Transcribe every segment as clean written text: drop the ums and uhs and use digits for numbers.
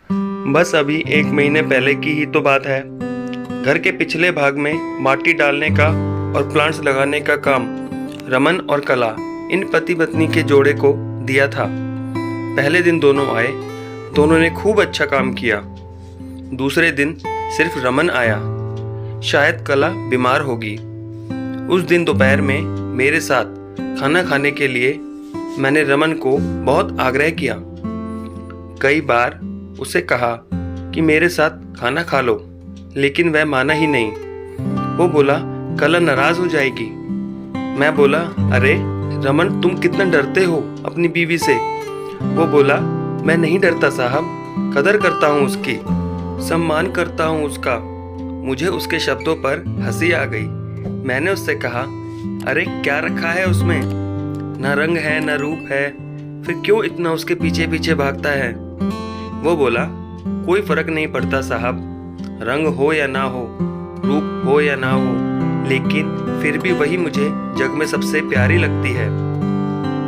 बस अभी 1 महीने पहले की ही तो बात है। घर के पिछले भाग में माटी डालने का और प्लांट्स लगाने का काम रमन और कला इन पति पत्नी के जोड़े को दिया था। पहले दिन दोनों आए, दोनों ने खूब अच्छा काम किया। दूसरे दिन सिर्फ रमन आया, शायद कला बीमार होगी। उस दिन दोपहर में मेरे साथ खाना खाने के लिए मैंने रमन को बहुत आग्रह किया। कई बार उसे कहा कि मेरे साथ खाना खा लो, लेकिन वह माना ही नहीं। वो बोला कला नाराज हो जाएगी। मैं बोला अरे रमन, तुम कितना डरते हो अपनी बीवी से। वो बोला मैं नहीं डरता साहब, कदर करता हूँ उसकी, सम्मान करता हूँ उसका। मुझे उसके शब्दों पर हंसी आ गई। मैंने उससे कहा अरे क्या रखा है उसमें, ना रंग है ना रूप है, फिर क्यों इतना उसके पीछे पीछे भागता है। वो बोला कोई फर्क नहीं पड़ता साहब, रंग हो या ना हो, रूप हो या ना हो, लेकिन फिर भी वही मुझे जग में सबसे प्यारी लगती है।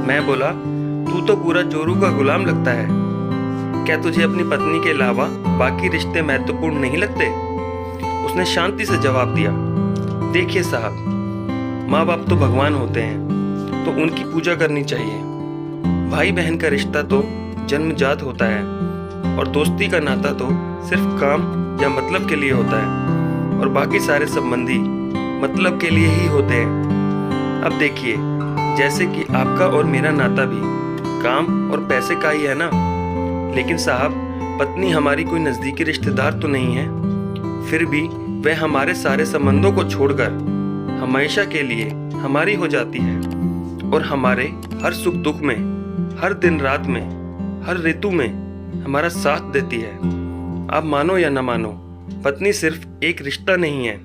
मैं बोला तू तो पूरा जोरू का गुलाम लगता है, क्या तुझे अपनी पत्नी के अलावा बाकी रिश्ते महत्वपूर्ण नहीं लगते। उसने शांति से जवाब दिया देखिए साहब, माँ बाप तो भगवान होते हैं, तो उनकी पूजा करनी चाहिए। भाई बहन का रिश्ता तो जन्मजात होता है, और दोस्ती का नाता तो सिर्फ काम या मतलब के लिए होता है, और बाकी सारे संबंधी मतलब के लिए ही होते हैं। अब देखिए, जैसे कि आपका और मेरा नाता भी काम और पैसे का ही है ना। लेकिन साहब, पत्नी हमारी कोई नज़दीकी रिश्तेदार तो नहीं है, फिर भी वह हमारे सारे संबंधों को छोड़कर हमेशा के लिए हमारी हो जाती है, और हमारे हर सुख दुख में, हर दिन रात में, हर ऋतु में हमारा साथ देती है। आप मानो या न मानो, पत्नी सिर्फ एक रिश्ता नहीं है,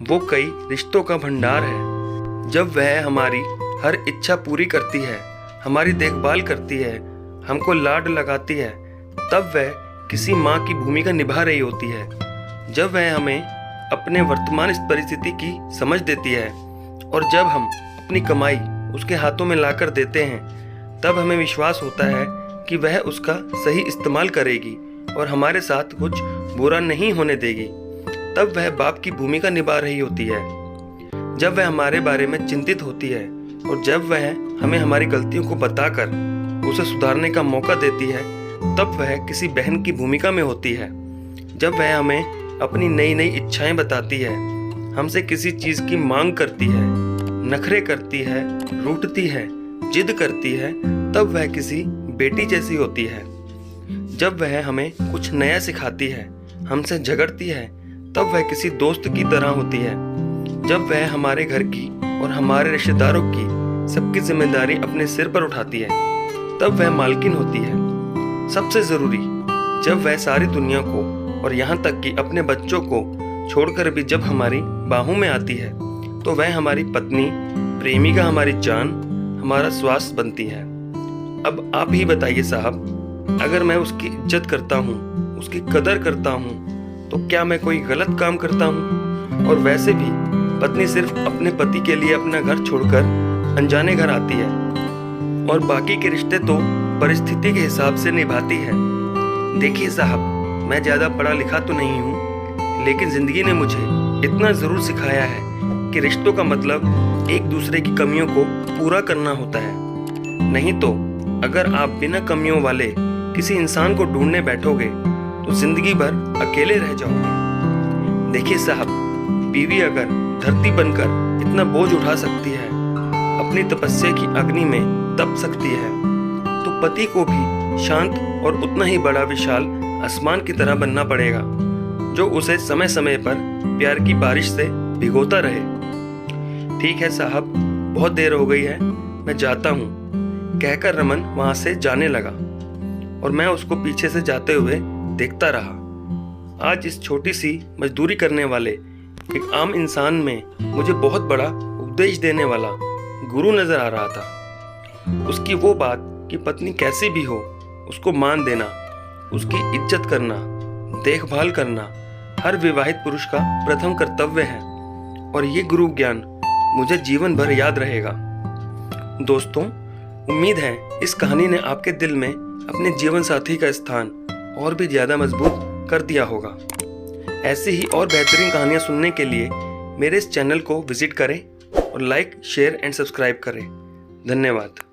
वो कई रिश्तों का भंडार है। जब वह हमारी हर इच्छा पूरी करती है, हमारी देखभाल करती है, हमको लाड लगाती है, तब वह किसी माँ की भूमिका निभा रही होती है। जब वह हमें अपने वर्तमान परिस्थिति की समझ देती है, और जब हम अपनी कमाई उसके हाथों में लाकर देते हैं, तब हमें विश्वास होता है कि वह उसका सही इस्तेमाल करेगी और हमारे साथ कुछ बुरा नहीं होने देगी। तब वह बाप की भूमिका निभा रही होती है। जब वह हमारे बारे में चिंतित होती है, और जब वह हमें हमारी गलतियों को बताकर उसे सुधारने का मौका देती है, तब वह किसी बहन की भूमिका में होती है। जब वह हमें अपनी नई नई इच्छाएं बताती है, हमसे किसी चीज़ की मांग करती है, नखरे करती है, रूठती है, जिद करती है, तब वह किसी बेटी जैसी होती है। जब वह हमें कुछ नया सिखाती है, हमसे झगड़ती है, तब वह किसी दोस्त की तरह होती है। जब वह हमारे घर की और हमारे रिश्तेदारों की सबकी जिम्मेदारी अपने सिर पर उठाती है, तब वह मालकिन होती है। सबसे ज़रूरी, जब वह सारी दुनिया को और यहाँ तक कि अपने बच्चों को छोड़कर भी जब हमारी बाहों में आती है, तो वह हमारी पत्नी, प्रेमिका, हमारी जान, हमारा श्वास बनती है। अब आप ही बताइए साहब, अगर मैं उसकी इज्जत करता हूँ, उसकी कदर करता हूँ, तो क्या मैं कोई गलत काम करता हूँ। और वैसे भी पत्नी सिर्फ अपने पति के लिए अपना घर छोड़कर अनजाने घर आती है, और बाकी के रिश्ते तो परिस्थिति के हिसाब से निभाती है। देखिए साहब, मैं ज़्यादा पढ़ा लिखा तो नहीं हूँ, लेकिन ज़िंदगी ने मुझे इतना ज़रूर सिखाया है कि रिश्तों का मतलब एक दूसरे की कमियों को पूरा करना होता है। नहीं तो अगर आप बिना कमियों वाले किसी इंसान को ढूंढने बैठोगे, तो जिंदगी भर अकेले रह जाओगे। देखिए साहब, बीवी अगर धरती बनकर इतना बोझ उठा सकती है, अपनी तपस्या की अग्नि में तप सकती है, तो पति को भी शांत और उतना ही बड़ा विशाल आसमान की तरह बनना पड़ेगा, जो उसे समय समय पर प्यार की बारिश से भिगोता रहे। ठीक है साहब, बहुत देर हो गई है, मैं जाता हूँ, कहकर रमन वहां से जाने लगा, और मैं उसको पीछे से जाते हुए देखता रहा। आज इस छोटी सी मजदूरी करने वाले एक आम इंसान में मुझे बहुत बड़ा उपदेश देने वाला गुरु नजर आ रहा था। उसकी वो बात कि पत्नी कैसी भी हो, उसको मान देना, उसकी इज्जत करना, देखभाल करना हर विवाहित पुरुष का प्रथम कर्तव्य है, और ये गुरु ज्ञान मुझे जीवन भर याद रहेगा। दोस्तों, उम्मीद है इस कहानी ने आपके दिल में अपने जीवन साथी का स्थान और भी ज़्यादा मजबूत कर दिया होगा। ऐसी ही और बेहतरीन कहानियाँ सुनने के लिए मेरे इस चैनल को विजिट करें और लाइक, शेयर एंड सब्सक्राइब करें। धन्यवाद।